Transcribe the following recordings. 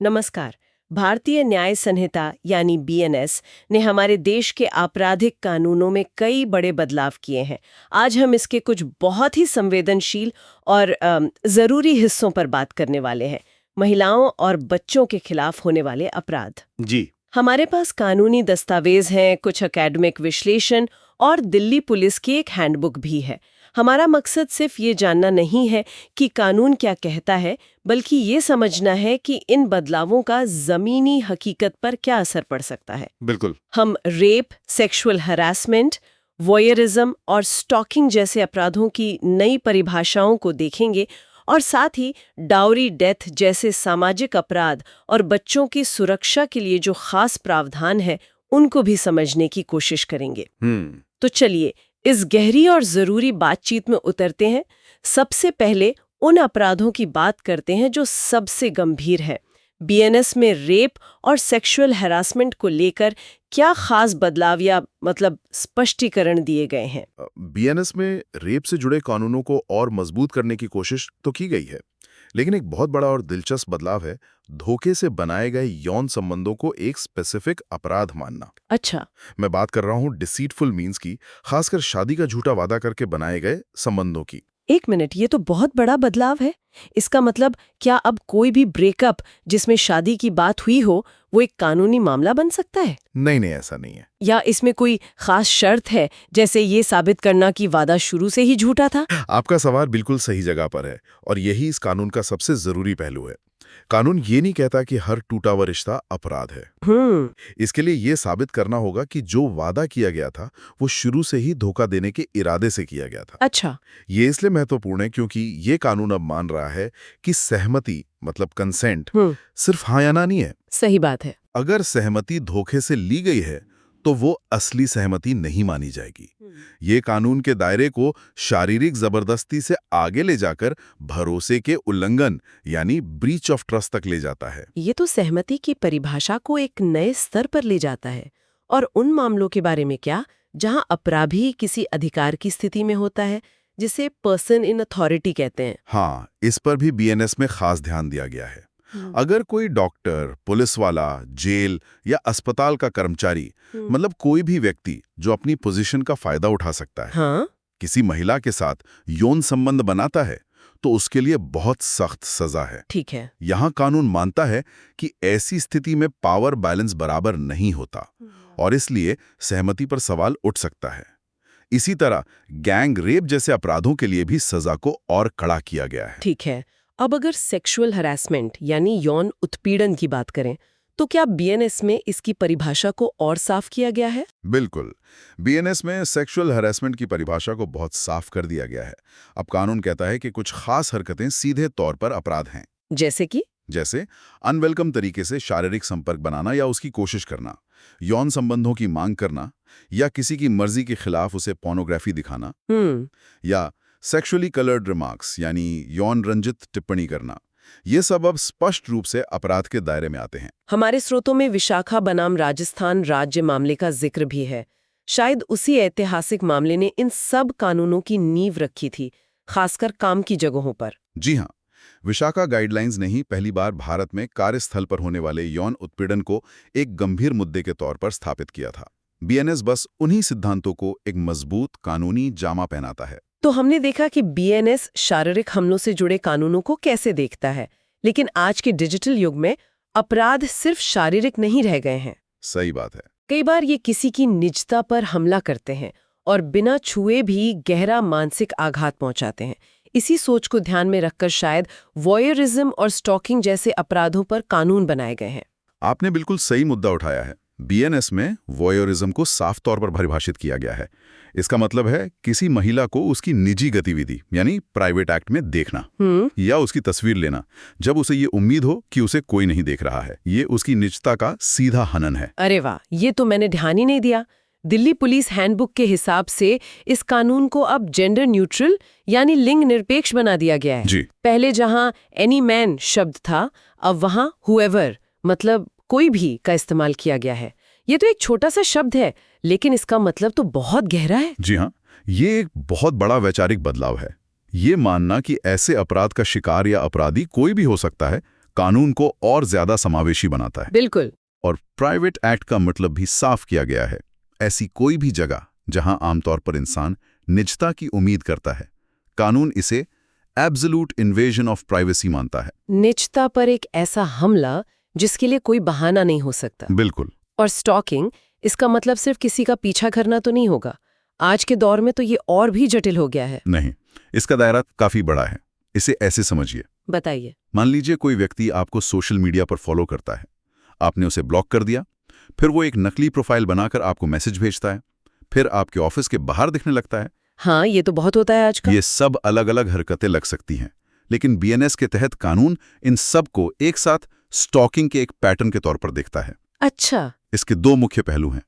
नमस्कार। भारतीय न्याय संहिता यानी बीएनएस ने हमारे देश के आपराधिक कानूनों में कई बड़े बदलाव किए हैं। आज हम इसके कुछ बहुत ही संवेदनशील और ज़रूरी हिस्सों पर बात करने वाले हैं। महिलाओं और बच्चों के खिलाफ होने वाले अपराध। जी। हमारे पास कानूनी दस्तावेज हैं, कुछ एकेडमिक विश्लेषण और दिल्ली पुलिस की एक हैंडबुक भी है। हमारा मकसद सिर्फ ये जानना नहीं है कि कानून क्या कहता है, बल्कि ये समझना है कि इन बदलावों का जमीनी हकीकत पर क्या असर पड़ सकता है। बिल्कुल। हम रेप, सेक्सुअल हरासमेंट, वॉयरिज्म और स्टॉकिंग जैसे अपराधों की नई परिभाषाओं को देखेंगे और साथ ही डाउरी डेथ जैसे सामाजिक अपराध और बच्चों की सुरक्षा के लिए जो खास प्रावधान है उनको भी समझने की कोशिश करेंगे। तो चलिए इस गहरी और जरूरी बातचीत में उतरते हैं। सबसे पहले उन अपराधों की बात करते हैं जो सबसे गंभीर है। बीएनएस में रेप और सेक्सुअल हैरासमेंट को लेकर क्या खास बदलाव या स्पष्टीकरण दिए गए हैं? बीएनएस में रेप से जुड़े कानूनों को और मजबूत करने की कोशिश तो की गई है, लेकिन एक बहुत बड़ा और दिलचस्प बदलाव है धोखे से बनाए गए यौन संबंधों को एक स्पेसिफिक अपराध मानना। अच्छा। मैं बात कर रहा हूँ डिसीटफुल मीन्स की, खासकर शादी का झूठा वादा करके बनाए गए संबंधों की। एक मिनट, ये तो बहुत बड़ा बदलाव है। इसका मतलब क्या अब कोई भी ब्रेकअप जिसमें शादी की बात हुई हो वो एक कानूनी मामला बन सकता है? नहीं, ऐसा नहीं है। या इसमें कोई खास शर्त है, जैसे ये साबित करना कि वादा शुरू से ही झूठा था? आपका सवाल बिल्कुल सही जगह पर है और यही इस कानून का सबसे जरूरी पहलू है। कानून ये नहीं कहता कि हर टूटा हुआ रिश्ता अपराध है। इसके लिए ये साबित करना होगा कि जो वादा किया गया था वो शुरू से ही धोखा देने के इरादे से किया गया था। अच्छा। ये इसलिए महत्वपूर्ण है क्योंकि ये कानून अब मान रहा है कि सहमति मतलब कंसेंट सिर्फ हाँ या ना नहीं है। सही बात है। अगर सहमति धोखे से ली गई है तो वो असली सहमति नहीं मानी जाएगी। ये कानून के दायरे को शारीरिक जबरदस्ती से आगे ले जाकर भरोसे के उल्लंघन यानी ब्रीच ऑफ ट्रस्ट तक ले जाता है। ये तो सहमति की परिभाषा को एक नए स्तर पर ले जाता है। और उन मामलों के बारे में क्या जहां अपराधी किसी अधिकार की स्थिति में होता है, जिसे पर्सन इन अथॉरिटी कहते हैं? हाँ, इस पर भी बीएनएस में खास ध्यान दिया गया है। अगर कोई डॉक्टर, पुलिस वाला, जेल या अस्पताल का कर्मचारी मतलब कोई भी व्यक्ति जो अपनी पोजीशन का फायदा उठा सकता है, हाँ? किसी महिला के साथ यौन संबंध बनाता है तो उसके लिए बहुत सख्त सजा है। ठीक है। यहाँ कानून मानता है कि ऐसी स्थिति में पावर बैलेंस बराबर नहीं होता और इसलिए सहमति पर सवाल उठ सकता है। इसी तरह गैंग रेप जैसे अपराधों के लिए भी सजा को और कड़ा किया गया है। ठीक है। अब अगर सेक्सुअल हरासमेंट यानी यौन उत्पीड़न की बात करें तो क्या बीएनएस में इसकी परिभाषा को और साफ किया गया है? बिल्कुल। बीएनएस में सेक्सुअल हैरेसमेंट की परिभाषा को बहुत साफ कर दिया गया है। अब कानून कहता है कि कुछ खास हरकतें सीधे तौर पर अपराध हैं। जैसे अनवेलकम तरीके से शारीरिक संपर्क बनाना या उसकी कोशिश करना, यौन संबंधों की मांग करना या किसी की मर्जी के खिलाफ उसे पोर्नोग्राफी दिखाना, या सेक्सुअली कलर्ड रिमार्क्स यानी यौन रंजित टिप्पणी करना। ये सब अब स्पष्ट रूप से अपराध के दायरे में आते हैं। हमारे स्रोतों में विशाखा बनाम राजस्थान राज्य मामले का जिक्र भी है। शायद उसी ऐतिहासिक मामले ने इन सब कानूनों की नींव रखी थी, खासकर काम की जगहों पर। जी हाँ, विशाखा गाइडलाइंस ने ही पहली बार भारत में कार्यस्थल पर होने वाले यौन उत्पीड़न को एक गंभीर मुद्दे के तौर पर स्थापित किया था। बीएनएस बस उन्हीं सिद्धांतों को एक मजबूत कानूनी जामा पहनाता है। तो हमने देखा कि बीएनएस शारीरिक हमलों से जुड़े कानूनों को कैसे देखता है, लेकिन आज के डिजिटल युग में अपराध सिर्फ शारीरिक नहीं रह गए हैं। सही बात है। कई बार ये किसी की निजता पर हमला करते हैं और बिना छुए भी गहरा मानसिक आघात पहुंचाते हैं। इसी सोच को ध्यान में रखकर शायद वॉयरिज्म और स्टॉकिंग जैसे अपराधों पर कानून बनाए गए हैं। आपने बिल्कुल सही मुद्दा उठाया है। बीएनएस में वॉयरिज्म को साफ तौर पर परिभाषित किया गया है। इसका मतलब है किसी महिला को उसकी निजी गतिविधि यानी प्राइवेट एक्ट में देखना या उसकी तस्वीर लेना जब उसे ये उम्मीद हो कि उसे कोई नहीं देख रहा है। ये उसकी निजता का सीधा हनन है। अरे वाह, ये तो मैंने ध्यान ही नहीं दिया। दिल्ली पुलिस हैंडबुक के हिसाब से इस कानून को अब जेंडर न्यूट्रल यानी लिंग निरपेक्ष बना दिया गया है। जी। पहले जहां एनी मैन शब्द था, अब वहां हुएवर मतलब कोई भी का इस्तेमाल किया गया है। ये तो एक छोटा सा शब्द है, लेकिन इसका मतलब तो बहुत गहरा है। जी हाँ, ये एक बहुत बड़ा वैचारिक बदलाव है। ये मानना कि ऐसे अपराध का शिकार या अपराधी कोई भी हो सकता है, कानून को और ज्यादा समावेशी बनाता है। बिल्कुल। और प्राइवेट एक्ट का मतलब भी साफ किया गया है। ऐसी कोई भी जगह जहां आमतौर पर इंसान निजता की उम्मीद करता है, कानून इसे एब्सोल्यूट इन्वेजन ऑफ प्राइवेसी मानता है। निजता पर एक ऐसा हमला जिसके लिए कोई बहाना नहीं हो सकता। बिल्कुल। और स्टॉकिंग, इसका मतलब सिर्फ किसी का पीछा करना तो नहीं होगा। आज के दौर में तो ये और भी जटिल हो गया है। नहीं, इसका दायरा काफी बड़ा है। इसे ऐसे समझिए। बताइए। मान लीजिए कोई व्यक्ति आपको सोशल मीडिया पर फॉलो करता है, आपने उसे ब्लॉक कर दिया, फिर वो एक नकली प्रोफाइल बनाकर आपको मैसेज भेजता है, फिर आपके ऑफिस के बाहर दिखने लगता है। हाँ, ये तो बहुत होता है आजकल। ये सब अलग अलग हरकतें लग सकती हैं, लेकिन बीएनएस के तहत कानून इन सब को एक साथ स्टॉकिंग के एक पैटर्न के तौर पर देखता है। अच्छा। इसके दो मुख्य पहलू हैं।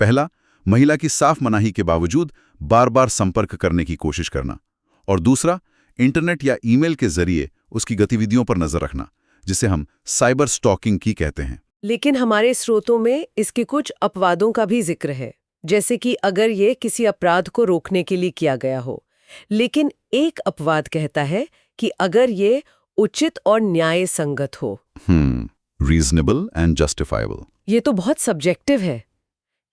पहला, महिला की साफ मनाही के बावजूद बार बार संपर्क करने की कोशिश करना, और दूसरा, इंटरनेट या ईमेल के जरिए उसकी गतिविधियों पर नजर रखना, जिसे हम साइबर स्टॉकिंग की कहते हैं। लेकिन हमारे स्रोतों में इसके कुछ अपवादों का भी जिक्र है, जैसे कि अगर ये किसी अपराध को रोकने के लिए किया गया हो। लेकिन एक अपवाद कहता है कि अगर ये उचित और न्याय संगत हो। Reasonable and justifiable. ये तो बहुत सब्जेक्टिव है।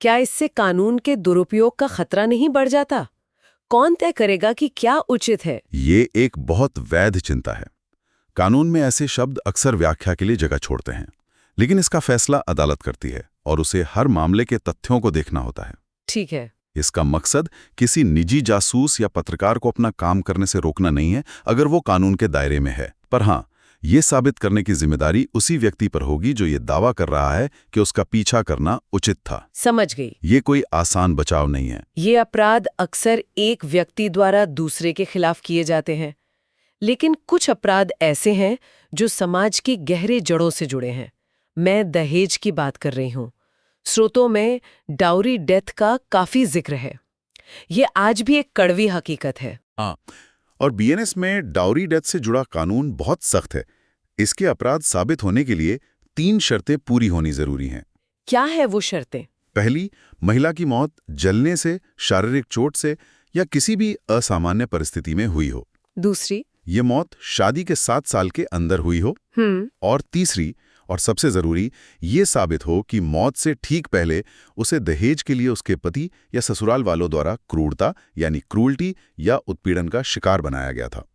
क्या इससे कानून के दुरुपयोग का खतरा नहीं बढ़ जाता? कौन तय करेगा कि क्या उचित है? ये एक बहुत वैध चिंता है। कानून में ऐसे शब्द अक्सर व्याख्या के लिए जगह छोड़ते हैं, लेकिन इसका फैसला अदालत करती है और उसे हर मामले के तथ्यों को देखना होता है। ठीक है। इसका मकसद किसी निजी जासूस या पत्रकार को अपना काम करने से रोकना नहीं है, अगर वो कानून के दायरे में है। पर हाँ, ये साबित करने की जिम्मेदारी उसी व्यक्ति पर होगी जो ये दावा कर रहा है कि उसका पीछा करना उचित था। समझ गई। ये कोई आसान बचाव नहीं है। ये अपराध अक्सर एक व्यक्ति द्वारा दूसरे के खिलाफ किए जाते हैं, लेकिन कुछ अपराध ऐसे हैं जो समाज की गहरे जड़ों से जुड़े हैं। मैं दहेज की बात कर रही हूँ। स्रोतों में डाउरी डेथ का काफी जिक्र है। ये आज भी एक कड़वी हकीकत है। हाँ, और बीएनएस में डाउरी डेथ से जुड़ा कानून बहुत सख्त है। इसके अपराध साबित होने के लिए 3 शर्तें पूरी होनी जरूरी हैं। क्या है वो शर्तें? पहली, महिला की मौत जलने से, शारीरिक चोट से या किसी भी असामान्य परिस्थिति में हुई हो। दूसरी, ये मौत शादी के 7 साल के अंदर हुई हो। और तीसरी, और सबसे जरूरी, ये साबित हो कि मौत से ठीक पहले उसे दहेज के लिए उसके पति या ससुराल वालों द्वारा क्रूरता यानी क्रूल्टी या उत्पीड़न का शिकार बनाया गया था।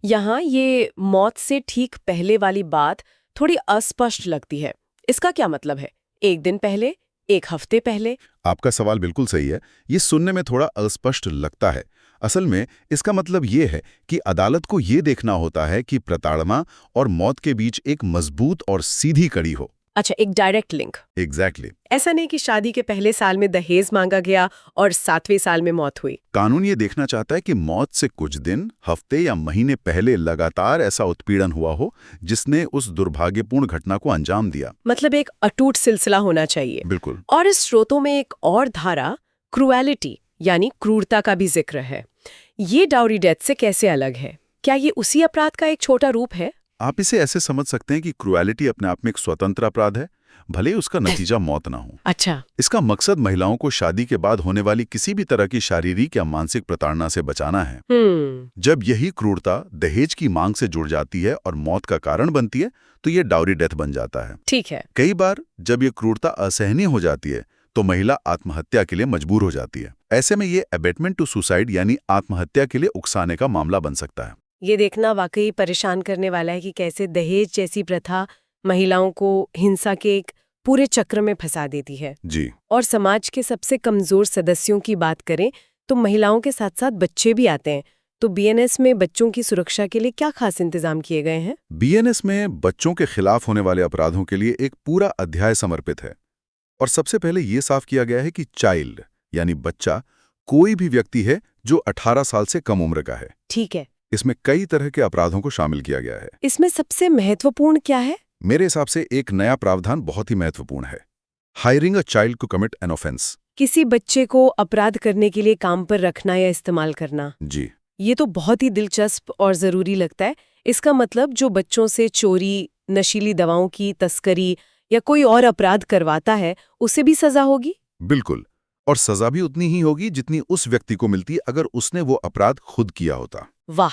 यहाँ ये मौत से ठीक पहले वाली बात थोड़ी अस्पष्ट लगती है। इसका क्या मतलब है? एक दिन पहले, एक हफ्ते पहले? आपका सवाल बिल्कुल सही है। ये सुनने में थोड़ा अस्पष्ट लगता है। असल में इसका मतलब ये है कि अदालत को ये देखना होता है कि प्रताड़ना और मौत के बीच एक मजबूत और सीधी कड़ी हो। अच्छा, एक डायरेक्ट लिंक। एग्जैक्टली। ऐसा नहीं कि शादी के पहले साल में दहेज मांगा गया और 7वें साल में मौत हुई। कानून ये देखना चाहता है कि मौत से कुछ दिन, हफ्ते या महीने पहले लगातार ऐसा उत्पीड़न हुआ हो जिसने उस दुर्भाग्यपूर्ण घटना को अंजाम दिया। मतलब एक अटूट सिलसिला होना चाहिए। बिल्कुल। और इस स्रोतों में एक और धारा, क्रूएलिटी यानी क्रूरता का भी जिक्र है। ये डाउरी डेथ से कैसे अलग है? क्या ये उसी अपराध का एक छोटा रूप है? आप इसे ऐसे समझ सकते हैं कि क्रूएलिटी अपने आप में एक स्वतंत्र अपराध है, भले ही उसका नतीजा मौत ना हो। अच्छा। इसका मकसद महिलाओं को शादी के बाद होने वाली किसी भी तरह की शारीरिक या मानसिक प्रताड़ना से बचाना है। जब यही क्रूरता दहेज की मांग से जुड़ जाती है और मौत का कारण बनती है, तो ये डाउरी डेथ बन जाता है। ठीक है। कई बार जब ये क्रूरता असहनीय हो जाती है तो महिला आत्महत्या के लिए मजबूर हो जाती है। ऐसे में ये अबेटमेंट टू सुसाइड यानी आत्महत्या के लिए उकसाने का मामला बन सकता है। ये देखना वाकई परेशान करने वाला है कि कैसे दहेज जैसी प्रथा महिलाओं को हिंसा के एक पूरे चक्र में फंसा देती है। जी। और समाज के सबसे कमजोर सदस्यों की बात करें तो महिलाओं के साथ साथ बच्चे भी आते हैं। तो बीएनएस में बच्चों की सुरक्षा के लिए क्या खास इंतजाम किए गए हैं? बीएनएस में बच्चों के खिलाफ होने वाले अपराधों के लिए एक पूरा अध्याय समर्पित है। और सबसे पहले ये साफ किया गया है कि चाइल्ड यानी बच्चा कोई भी व्यक्ति है जो 18 साल से कम उम्र का है। ठीक है। इसमें कई तरह के अपराधों को शामिल किया गया है। इसमें सबसे महत्वपूर्ण क्या है? मेरे हिसाब से एक नया प्रावधान बहुत ही महत्वपूर्ण है, hiring a child to commit an offence. किसी बच्चे को अपराध करने के लिए काम पर रखना या इस्तेमाल करना। जी। ये तो बहुत ही दिलचस्प और जरूरी लगता है। इसका मतलब जो बच्चों से चोरी, नशीली दवाओं की तस्करी या कोई और अपराध करवाता है, उसे भी सजा होगी? बिल्कुल, और सजा भी उतनी ही होगी जितनी उस व्यक्ति को मिलती अगर उसने वो अपराध खुद किया होता। वाह,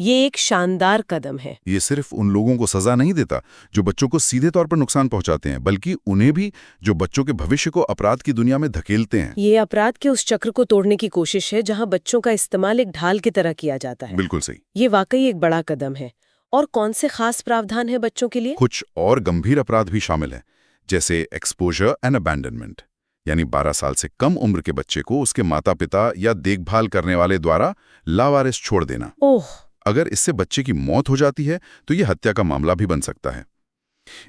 ये एक शानदार कदम है। ये सिर्फ उन लोगों को सजा नहीं देता जो बच्चों को सीधे तौर पर नुकसान पहुंचाते हैं, बल्कि उन्हें भी जो बच्चों के भविष्य को अपराध की दुनिया में धकेलते हैं। ये अपराध के उस चक्र को तोड़ने की कोशिश है जहां बच्चों का इस्तेमाल एक ढाल की तरह किया जाता है। बिल्कुल सही। ये वाकई एक बड़ा कदम है। और कौन से खास प्रावधान है बच्चों के लिए? कुछ और गंभीर अपराध भी शामिल हैं, जैसे एक्सपोजर एंड अबैंडनमेंट, यानी 12 साल से कम उम्र के बच्चे को उसके माता पिता या देखभाल करने वाले द्वारा लावारिस छोड़ देना। ओह! अगर इससे बच्चे की मौत हो जाती है तो ये हत्या का मामला भी बन सकता है।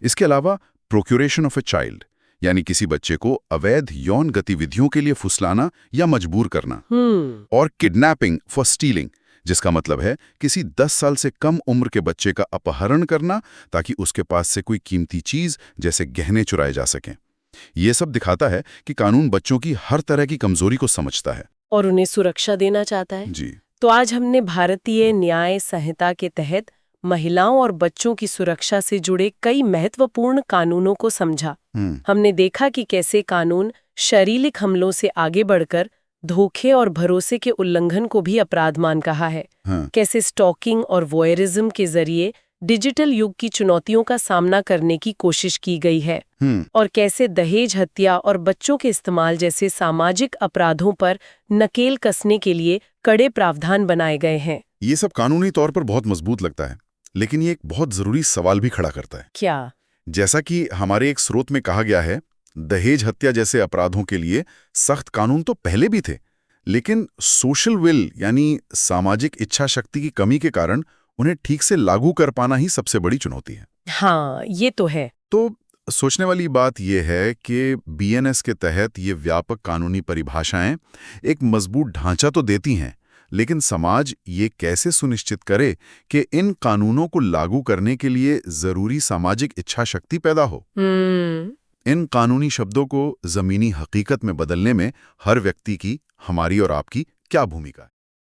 इसके अलावा प्रोक्यूरेशन ऑफ ए चाइल्ड, यानी किसी बच्चे को अवैध यौन गतिविधियों के लिए फुसलाना या मजबूर करना। और किडनैपिंग फॉर स्टीलिंग, जिसका मतलब है किसी 10 साल से कम उम्र के बच्चे का अपहरण करना ताकि उसके पास से कोई कीमती चीज जैसे गहने चुराए जा सकें। ये सब दिखाता है कि कानून बच्चों की हर तरह की कमजोरी को समझता है और उन्हें सुरक्षा देना चाहता है। जी। तो आज हमने भारतीय न्याय संहिता के तहत महिलाओं और बच्चों की सुरक्षा से जुड़े कई महत्वपूर्ण कानूनों को समझा। हमने देखा कि कैसे कानून शारीरिक हमलों से आगे बढ़कर धोखे और भरोसे के उल्लंघन को भी अपराध मान कहा है। कैसे स्टॉकिंग और वॉयरिज्म के जरिए डिजिटल युग की चुनौतियों का सामना करने की कोशिश की गई है। और कैसे दहेज हत्या और बच्चों के इस्तेमाल जैसे सामाजिक अपराधों पर नकेल कसने के लिए कड़े प्रावधान बनाए गए हैं। ये सब कानूनी तौर पर बहुत मजबूत लगता है, लेकिन ये एक बहुत जरूरी सवाल भी खड़ा करता है। क्या? जैसा कि हमारे एक स्रोत में कहा गया है, दहेज हत्या जैसे अपराधों के लिए सख्त कानून तो पहले भी थे, लेकिन सोशल विल यानी सामाजिक इच्छा शक्ति की कमी के कारण उन्हें ठीक से लागू कर पाना ही सबसे बड़ी चुनौती है। हाँ, ये तो है। तो सोचने वाली बात यह है कि बीएनएस के तहत ये व्यापक कानूनी परिभाषाएं एक मजबूत ढांचा तो देती हैं, लेकिन समाज ये कैसे सुनिश्चित करे कि इन कानूनों को लागू करने के लिए जरूरी सामाजिक इच्छा शक्ति पैदा हो। इन कानूनी शब्दों को जमीनी हकीकत में बदलने में हर व्यक्ति की, हमारी और आपकी क्या भूमिका है?